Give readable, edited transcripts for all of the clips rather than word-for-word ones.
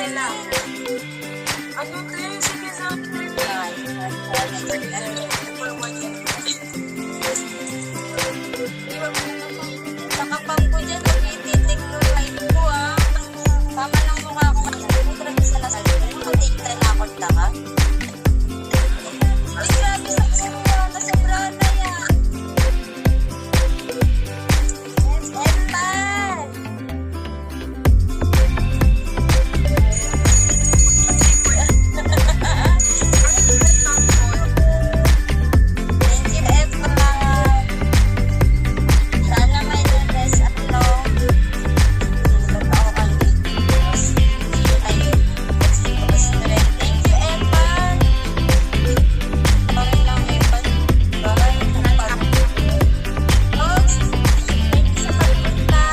sila. Ano kayo? Sige na. Nakapang ko dyan, nagtititik yung light ko ah. Tama ng mukha ko. Grabe sa lasal. Mag-take na ako lahat. Ay, grabe sa kuya. Nasabra na yan. Eman! Thank you, Eman. Sana may na-dress ano. Ba't ako kalitos? Ay, thank you, Eman. Sorry lang, Eman. Bye. Oops. Thank you sa pagpunta.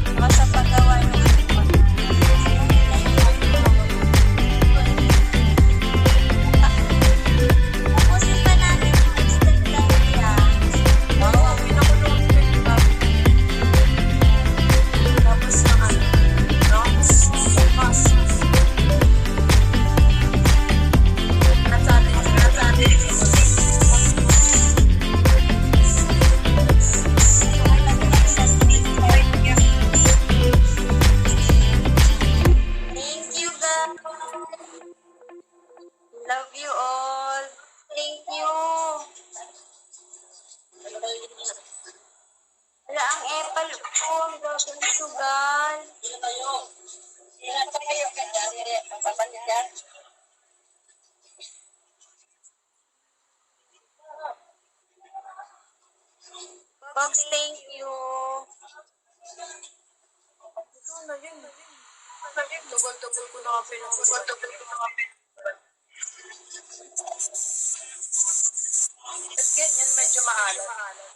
Saka sa paggawa ng tapusin pa namin yung extend lang yan. Oo, ang pinakulong pinag. Tapos na ano. Rocks. Mas. Nasabi. Thank you, guys. Love you all. Thank you. Wala ang epal ko. Ang gagawin sugal. Box, thank you. Ito na yun. Double-double ko na kape ng At ganyan, medyo maalat.